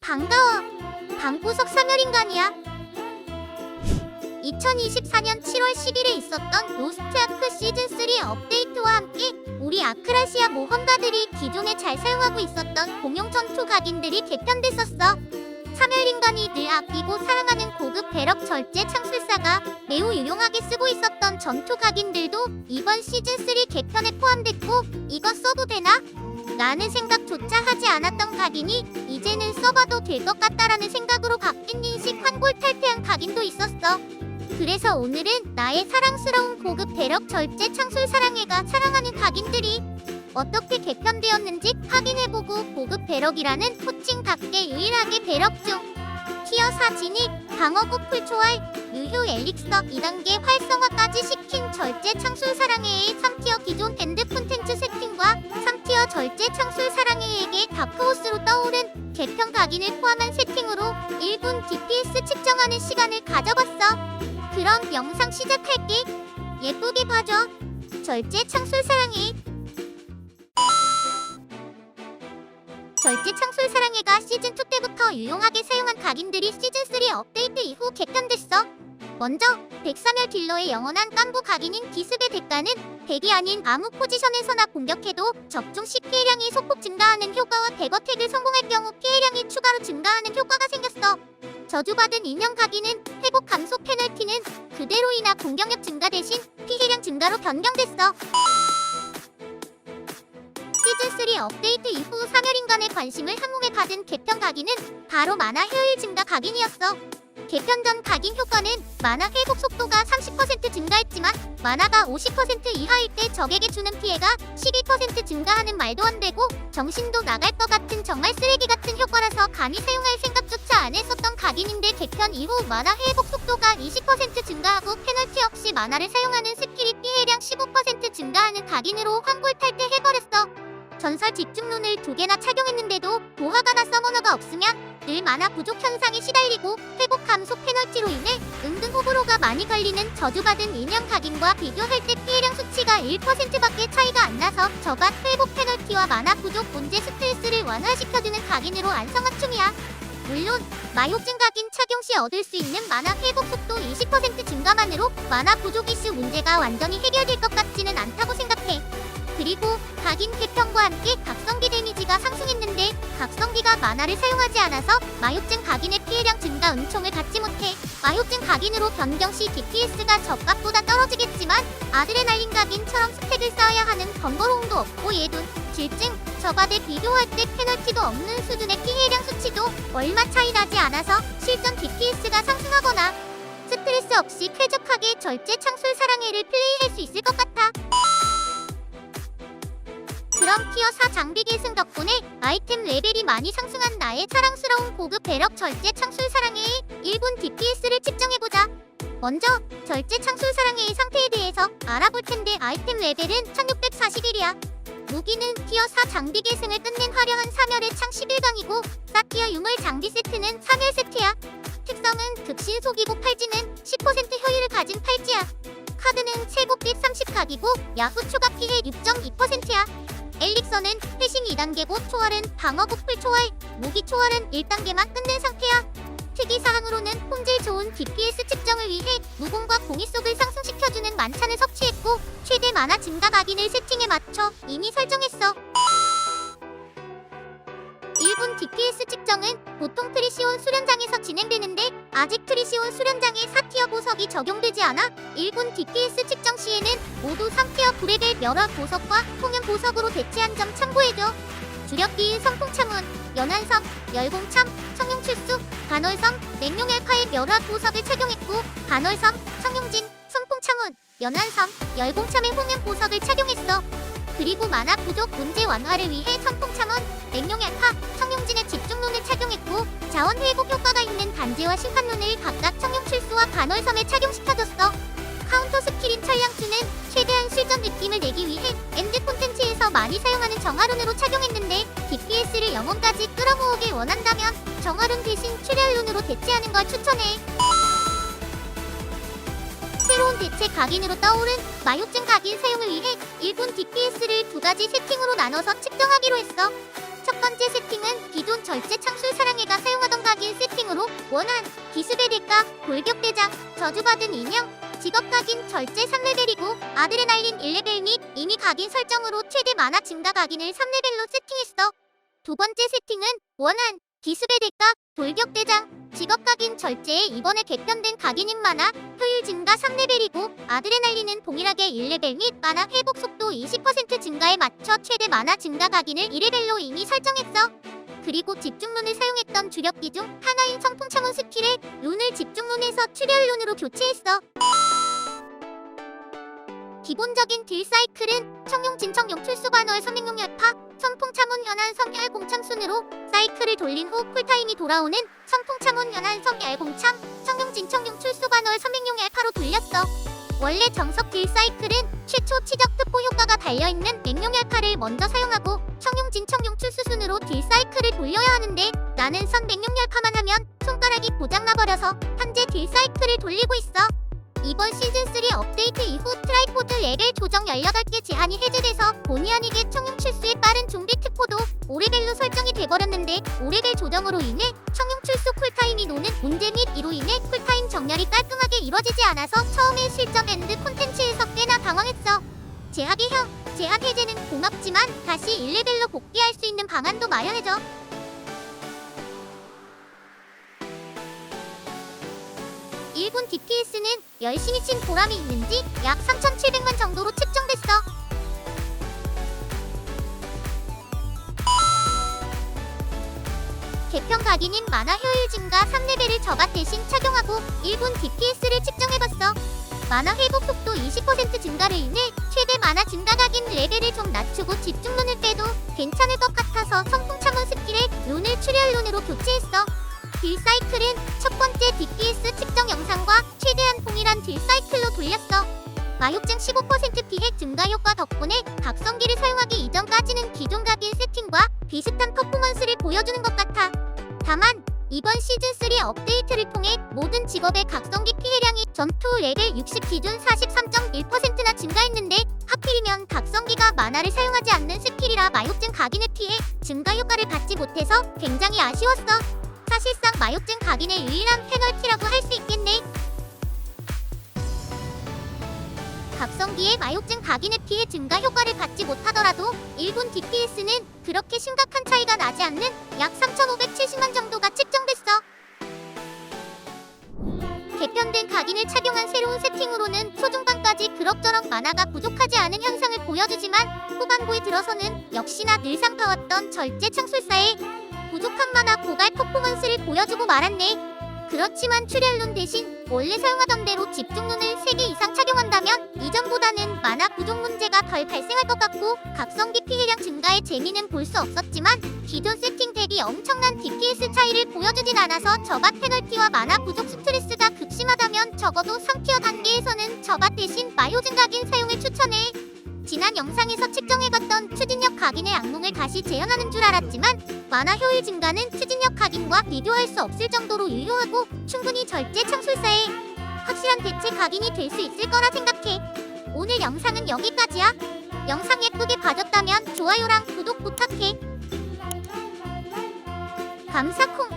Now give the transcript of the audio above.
반가워. 방구석 사멸인간이야. 2024년 7월 10일에 있었던 로스트 아크 시즌3 업데이트와 함께 우리 아크라시아 모험가들이 기존에 잘 사용하고 있었던 공용 전투 각인들이 개편됐었어. 사멸인간이 늘 아끼고 사랑하는 고급 배럭 절제 창술사가 매우 유용하게 쓰고 있었던 전투 각인들도 이번 시즌3 개편에 포함됐고, 이거 써도 되나? 라는 생각조차 하지 않았던 각인이 이제는 써봐도 될 것 같다라는 생각으로 바뀐 인식 환골탈태한 각인도 있었어. 그래서 오늘은 나의 사랑스러운 고급 배럭 절제 창술 사랑해가 사랑하는 각인들이 어떻게 개편되었는지 확인해보고, 고급 배럭이라는 호칭답게 유일하게 배럭 중 티어 4 진입, 방어구 풀초월, 유효 엘릭서 2단계 활성화까지 시킨 절제 창술 사랑해의 3티어 기존 엔드 콘텐츠 세팅과 3티어 절제 창술 사랑해에게 다크호스로 떠오른 개편 각인을 포함한 세팅으로 1분 DPS 측정하는 시간을 가져봤어. 그럼 영상 시작할게. 예쁘게 봐줘. 절제 창술 사랑해. 절제 창술 사랑해가 시즌2 때부터 유용하게 사용한 각인들이 시즌3 업데이트 이후 개편됐어. 먼저 백사멸 딜러의 영원한 깐부 각인인 기습의 대가는 덱이 아닌 아무 포지션에서나 공격해도 적중 시 피해량이 소폭 증가하는 효과와 대거택을 성공할 경우 피해량이 추가로 증가하는 효과가 생겼어. 저주받은 인형 각인은 회복 감소 페널티는 그대로이나 공격력 증가 대신 피해량 증가로 변경됐어. 시즌3 업데이트 이후 사멸인간의 관심을 한몸에 받은 개편 각인은 바로 만화 효율 증가 각인이었어. 개편 전 각인 효과는 만화 회복 속도가 30% 증가했지만 만화가 50% 이하일 때 적에게 주는 피해가 12% 증가하는 말도 안 되고 정신도 나갈 것 같은 정말 쓰레기 같은 효과라서 감히 사용할 생각조차 안 했었던 각인인데, 개편 이후 만화 회복 속도가 20% 증가하고 페널티 없이 만화를 사용하는 스킬이 피해량 15% 증가하는 각인으로 환골탈태해버렸어. 전설 집중룬을 2개나 착용했는데도 도화가나 서머너가 없으면 늘 만화 부족 현상에 시달리고 회복 감소 페널티로 인해 은근 호불호가 많이 갈리는 저주받은 인형 각인과 비교할 때 피해량 수치가 1%밖에 차이가 안 나서 저밭 회복 페널티와 만화 부족 문제 스트레스를 완화시켜주는 각인으로 안성맞춤이야. 물론 마욕증 각인 착용 시 얻을 수 있는 만화 회복 속도 20% 증가만으로 만화 부족 이슈 문제가 완전히 해결될 것 같지는 않다고 생각해. 그리고 각인 개편과 함께 각성기 데미지가 상승했는데, 각성기가 만화를 사용하지 않아서 마욕증 각인의 피해량 증가 은총을 받지 못해. 마욕증 각인으로 변경 시 DPS가 적각보다 떨어지겠지만 아드레날린 각인처럼 스택을 쌓아야 하는 번거로움도 없고, 예둔, 질증, 저밭에 비교할 때 페널티도 없는 수준의 피해량 수치도 얼마 차이 나지 않아서 실전 DPS가 상승하거나 스트레스 없이 쾌적하게 절제 창술 사랑해를 플레이할 수 있을 것 같아. 그럼 티어 4 장비 계승 덕분에 아이템 레벨이 많이 상승한 나의 사랑스러운 고급 배럭 절제 창술 사랑해의 1분 DPS를 측정해보자. 먼저 절제 창술 사랑해의 상태에 대해서 알아볼 텐데, 아이템 레벨은 1641이야. 무기는 티어 4 장비 계승을 끝낸 화려한 사멸의 창 11강이고, 4티어 유물 장비 세트는 사멸 세트야. 특성은 급신 속이고 팔지는 10% 효율을 가진 팔지야. 카드는 최고빛 30각이고 야후 추가 피해 6.2%야. 엘릭서는 회심 2단계고 초월은 방어구 풀초월, 무기 초월은 1단계만 끝낸 상태야. 특이사항으로는 품질 좋은 DPS 측정을 위해 무공과 공이 속을 상승시켜주는 만찬을 섭취했고, 최대 만화 증가 각인을 세팅에 맞춰 이미 설정했어. 1분 DPS 측정은 보통 트리시온 수련장에서 진행되는데, 아직 트리시온 수련장에 4티어 보석이 적용되지 않아 1분 DPS 측정 시에는 모두 3티어 9레벨 멸화 보석과 통연 보석으로 대체한 점 참고해줘. 주력기인 선풍창문, 연한섬, 열공참, 청룡출수, 간월섬, 맹룡알파의 멸화 보석을 착용했고, 간월섬, 청룡진, 선풍창문, 연한섬, 열공참의 홍연 보석을 착용했어. 그리고 만화 부족 문제 완화를 위해 선풍참원, 맹룡알파, 청룡진의 집중룬을 착용했고, 자원 회복 효과가 있는 단지와 심판룬을 각각 청룡출수와 간월섬에 착용시켜줬어. 카운터 스킬인 천량추는 최대한 실전 느낌을 내기 위해 엔드 콘텐츠에서 많이 사용하는 정화룬으로 착용했는데, DPS를 영혼까지 끌어모으길 원한다면 정화룬 대신 출혈룬으로 대체하는 걸 추천해. 새로운 대체 각인으로 떠오른 마욕증 각인 사용을 위해 1분 DPS를 2가지 세팅으로 나눠서 측정하기로 했어. 첫 번째 세팅은 기존 절제 창술 사랑해가 사용하던 각인 세팅으로 원한, 기습의 대가, 돌격대장, 저주받은 인형, 직업 각인 절제 3레벨이고 아드레날린 1레벨 및 이미 각인 설정으로 최대 만화 증가 각인을 3레벨로 세팅했어. 두 번째 세팅은 원한, 기습의 대가, 돌격대장, 직업 각인 절제에 이번에 개편된 각인인 만화, 효율 증가 3레벨이고 아드레날린은 동일하게 1레벨 및 만화 회복 속도 20% 증가에 맞춰 최대 만화 증가 각인을 2레벨로 이미 설정했어. 그리고 집중룬을 사용했던 주력기 중 하나인 성풍차문 스킬에 룬을 집중룬에서 출혈룬으로 교체했어. 기본적인 딜 사이클은 청룡 진청룡 출수 반월 선맹용 열파, 선풍차문 연한 성열 공참 순으로 사이클을 돌린 후 쿨타임이 돌아오는 선풍차문 연한 성열 공참, 청룡 진청룡 출수 반월 선맹용 열파로 돌렸어. 원래 정석 딜 사이클은 최초 치적 특보 효과가 달려있는 맹룡 열파를 먼저 사용하고 청룡 진청룡 출수 순으로 딜 사이클을 돌려야 하는데 나는 선 맹룡 열파만 하면 손가락이 고장나버려서 현재 딜 사이클을 돌리고 있어. 이번 시즌3 업데이트 이후 트라이포드 레벨 조정 18개 제한이 해제돼서 본의 아니게 청룡 출수의 빠른 좀비 특포도 5레벨로 설정이 돼버렸는데 5레벨 조정으로 인해 청룡 출수 쿨타임이 노는 문제 및 이로 인해 쿨타임 정렬이 깔끔하게 이뤄지지 않아서 처음에 실점 엔드 콘텐츠에서 꽤나 당황했어. 제약 해제는 고맙지만 다시 1레벨로 복귀할 수 있는 방안도 마련해줘. 1군 DPS는 열심히 친 보람이 있는지 약 3,700만 정도로 측정됐어. 개편 각인인 만화 효율 증가 3레벨을 저밭 대신 착용하고 1군 DPS를 측정해봤어. 만화 회복 속도 20% 증가를 인해 최대 만화 증가 각인 레벨을 좀 낮추고 집중룬을 빼도 괜찮을 것 같아서 성풍차문 스킬에 룬을 출혈룬으로 교체했어. 딜 사이클은 첫 번째 DPS 측정 영상과 최대한 동일한 딜 사이클로 돌렸어. 마욕증 15% 피해 증가 효과 덕분에 각성기를 사용하기 이전까지는 기존 각인 세팅과 비슷한 퍼포먼스를 보여주는 것 같아. 다만 이번 시즌3 업데이트를 통해 모든 직업의 각성기 피해량이 전투 레벨 60 기준 43.1%나 증가했는데 하필이면 각성기가 만화를 사용하지 않는 스킬이라 마욕증 각인의 피해 증가 효과를 받지 못해서 굉장히 아쉬웠어. 사실상 마욕증 각인의 유일한 페널티라고 할 수 있겠네. 각성기의 마욕증 각인의 피해 증가 효과를 받지 못하더라도 1군 DPS는 그렇게 심각한 차이가 나지 않는 약 3,570만 정도가 측정됐어. 개편된 각인을 착용한 새로운 세팅으로는 초중반까지 그럭저럭 만화가 부족하지 않은 현상을 보여주지만 후반부에 들어서는 역시나 늘상 봐왔던 절제 창술사의 부족한 만화 고갈 퍼포먼스를 보여주고 말았네. 그렇지만 출혈룬 대신 원래 사용하던 대로 집중룬을 3개 이상 착용한다면 이전보다는 만화 부족 문제가 덜 발생할 것 같고 각성기 피해량 증가의 재미는 볼 수 없었지만 기존 세팅 대비 엄청난 DPS 차이를 보여주진 않아서 저밭 페널티와 만화 부족 스트레스가 극심하다면 적어도 3티어 단계에서는 저밭 대신 마효증 각인 사용을 추천해. 지난 영상에서 측정해봤던 추진력 각인의 악몽을 다시 재현하는 줄 알았지만 만화 효율 증가는 추진력 각인과 비교할 수 없을 정도로 유효하고 충분히 절제 창술사에 확실한 대체 각인이 될 수 있을 거라 생각해. 오늘 영상은 여기까지야. 영상 예쁘게 봐줬다면 좋아요랑 구독 부탁해. 감사콩.